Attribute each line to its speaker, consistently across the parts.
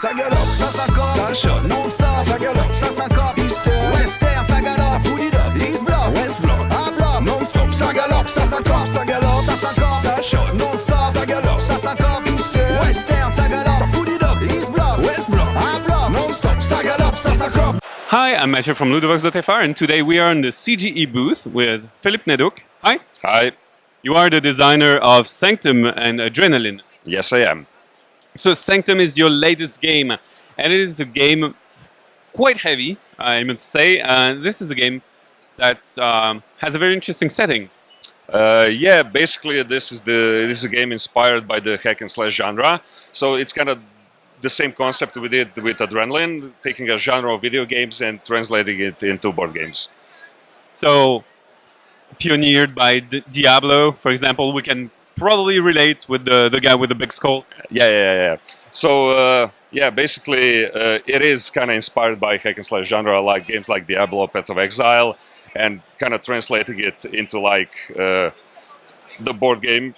Speaker 1: ça galope, ça s'accorde, ça shot, non-stop, ça galope, ça s'accorde, Eastern, Western, ça galope, ça put it up, East Block, West Block, A Block, non-stop, ça galope, ça s'accorde, ça shot, non-stop, ça galope, ça s'accorde, Eastern, Western, ça galope, ça put it up, East Block, West Block, A Block, non-stop, ça galope, ça s'accorde.
Speaker 2: Hi, I'm Mathieu from Ludovox.fr, and today we are in the CGE booth with Philip Neduk. Hi.
Speaker 3: Hi.
Speaker 2: You are the designer of Sanctum and Adrenaline.
Speaker 3: Yes, I am.
Speaker 2: So Sanctum is your latest game, and it is a game quite heavy, I must say. This is a game that has a very interesting setting.
Speaker 3: Yeah, basically this is a game inspired by the hack and slash genre. So it's kind of the same concept we did with Adrenaline, taking a genre of video games and translating it into board games.
Speaker 2: So pioneered by Diablo, for example, we can probably relate with the guy with the big skull.
Speaker 3: Yeah. So yeah, basically it is kind of inspired by hack and slash genre, like games like Diablo, Path of Exile, and kind of translating it into like the board game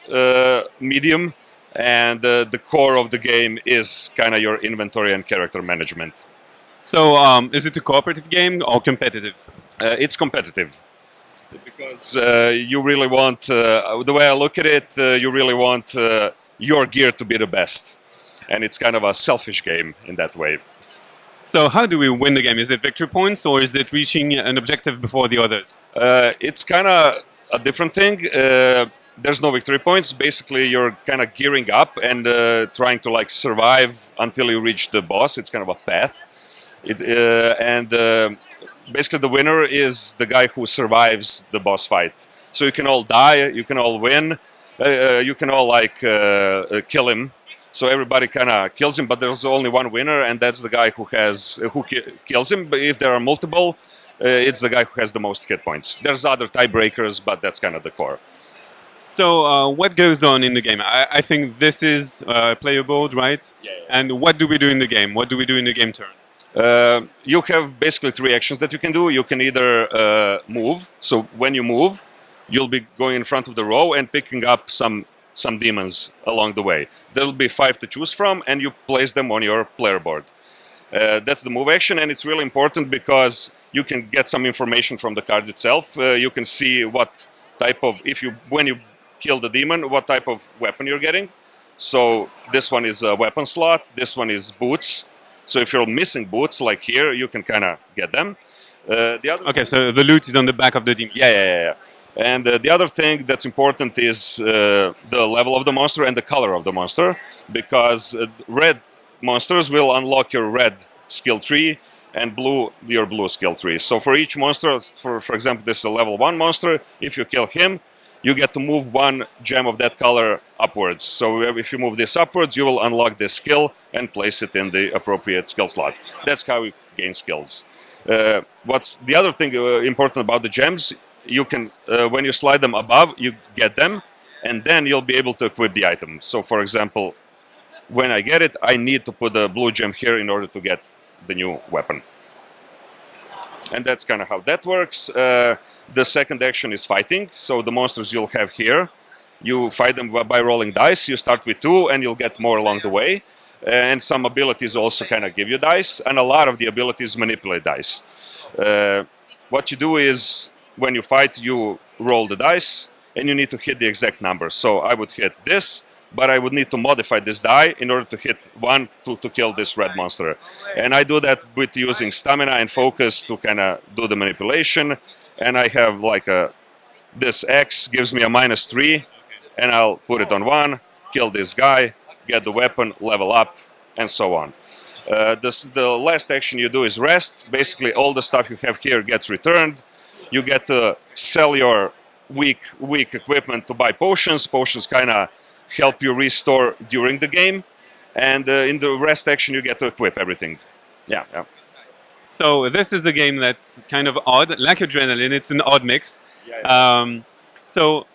Speaker 3: medium. And the core of the game is kind of your inventory and character management.
Speaker 2: So is it a cooperative game or competitive?
Speaker 3: It's competitive. Because you really want, the way I look at it, you really want your gear to be the best. And it's kind of a selfish game in that way.
Speaker 2: So how do we win the game? Is it victory points or is it reaching an objective before the others?
Speaker 3: It's kind of a different thing. There's no victory points. Basically, you're kind of gearing up and trying to like survive until you reach the boss. It's kind of a path. Basically, the winner is the guy who survives the boss fight. So you can all die, you can all win, you can all like kill him. So everybody kind of kills him, but there's only one winner, and that's the guy who kills him. But if there are multiple, it's the guy who has the most hit points. There's other tiebreakers, but that's kind of the core.
Speaker 2: So what goes on in the game? I think this is player board, right?
Speaker 3: Yeah.
Speaker 2: And what do we do in the game? What do we do in the game turn?
Speaker 3: You have basically three actions that you can do. You can either move. So when you move, you'll be going in front of the row and picking up some demons along the way. There'll be 5 to choose from, and you place them on your player board. That's the move action, and it's really important because you can get some information from the card itself. You can see what type of, when you kill the demon, what type of weapon you're getting. So this one is a weapon slot, this one is boots. So if you're missing boots, like here, you can kind of get them.
Speaker 2: Okay, so the loot is on the back of the demon.
Speaker 3: Yeah. And the other thing that's important is the level of the monster and the color of the monster, because red monsters will unlock your red skill tree and blue your blue skill tree. So for each monster, for example, this is a level 1 monster. If you kill him, you get to move 1 gem of that color upwards. So if you move this upwards, you will unlock this skill and place it in the appropriate skill slot. That's how you gain skills. What's the other thing important about the gems? You can, when you slide them above, you get them, and then you'll be able to equip the item. So for example, when I get it, I need to put the blue gem here in order to get the new weapon. And that's kind of how that works. The second action is fighting. So the monsters you'll have here, you fight them by rolling dice. You start with 2 and you'll get more along the way. And some abilities also kind of give you dice, and a lot of the abilities manipulate dice. What you do is, when you fight, you roll the dice and you need to hit the exact number. So I would hit this, but I would need to modify this die in order to hit 1 to kill this red monster. And I do that with using stamina and focus to kind of do the manipulation. And I have like this X gives me a -3, and I'll put it on 1, kill this guy, get the weapon, level up, and so on. The last action you do is rest. Basically, all the stuff you have here gets returned. You get to sell your weak equipment to buy potions. Potions kind of help you restore during the game. And in the rest action, you get to equip everything. Yeah.
Speaker 2: So this is a game that's kind of odd, like Adrenaline. It's an odd mix. So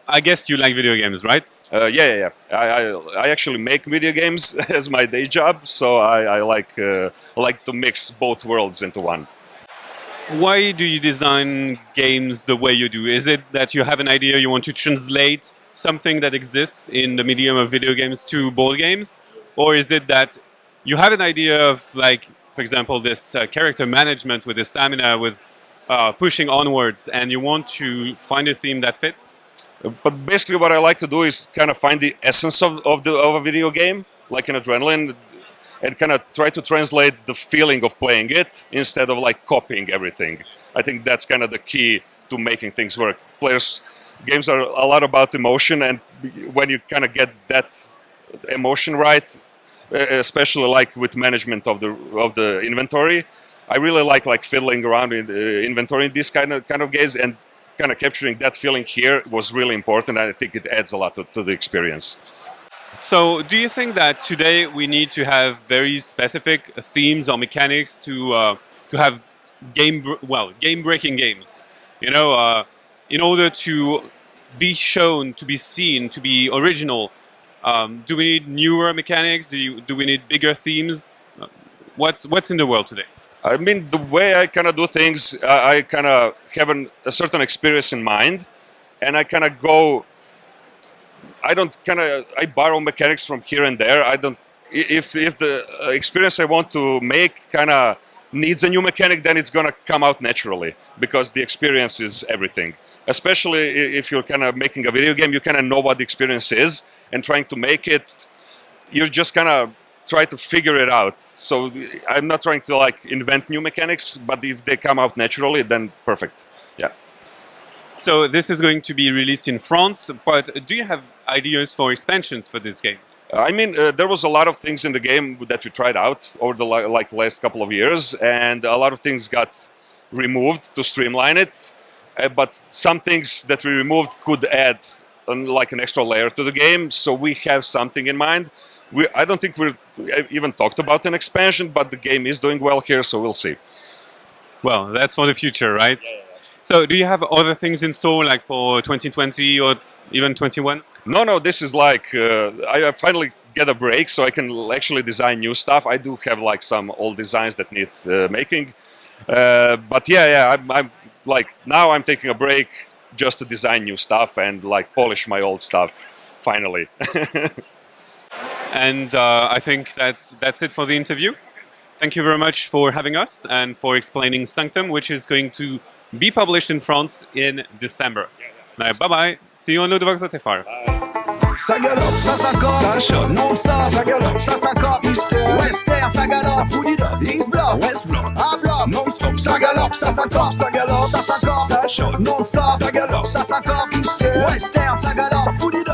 Speaker 2: I guess you like video games, right?
Speaker 3: Yeah. I actually make video games as my day job, so I like to mix both worlds into one.
Speaker 2: Why do you design games the way you do? Is it that you have an idea, you want to translate something that exists in the medium of video games to board games? Or is it that you have an idea of, like, for example, this character management with the stamina, with pushing onwards, and you want to find a theme that fits.
Speaker 3: But basically, what I like to do is kind of find the essence of a video game, like an adrenaline, and kind of try to translate the feeling of playing it instead of like copying everything. I think that's kind of the key to making things work. Games are a lot about emotion, and when you kind of get that emotion right, especially like with management of the inventory, I really like fiddling around in inventory in these kind of games, and kind of capturing that feeling here was really important. And I think it adds a lot to the experience.
Speaker 2: So, do you think that today we need to have very specific themes or mechanics to have game-breaking games? You know, in order to be shown, to be seen, to be original, do we need newer mechanics? Do we need bigger themes? What's in the world today?
Speaker 3: I mean, the way I kind of do things, I kind of have a certain experience in mind, and I kind of go. I borrow mechanics from here and there. If the experience I want to make kind of needs a new mechanic, then it's gonna come out naturally, because the experience is everything. Especially if you're kind of making a video game, you kind of know what the experience is, and trying to make it, you're just kind of try to figure it out. So I'm not trying to like invent new mechanics, but if they come out naturally, then perfect. Yeah.
Speaker 2: So this is going to be released in France, but do you have ideas for expansions for this game?
Speaker 3: I mean, there was a lot of things in the game that we tried out over the last couple of years, and a lot of things got removed to streamline it. But some things that we removed could add like an extra layer to the game. So we have something in mind. I don't think we've even talked about an expansion, but the game is doing well here, so we'll see.
Speaker 2: Well, that's for the future, right? Yeah. So do you have other things in store, like for 2020 or even 21?
Speaker 3: No, this is like, I finally get a break, so I can actually design new stuff. I do have like some old designs that need making. But yeah, I'm like, now I'm taking a break just to design new stuff and like polish my old stuff, finally.
Speaker 2: And I think that's it for the interview. Thank you very much for having us and for explaining Sanctum, which is going to be published in France in December. Bye-bye. See you on Ludovox.fr.
Speaker 1: Ça galope, ça s'accorde, ça shot, non-stop, ça galope, ça s'accorde, western, ça galope, ça poulie de, east block, west block, a block, non-stop, ça galope, ça s'accorde, ça shot, non-stop, ça galope, ça s'accorde, western, ça galope, ça poulie de,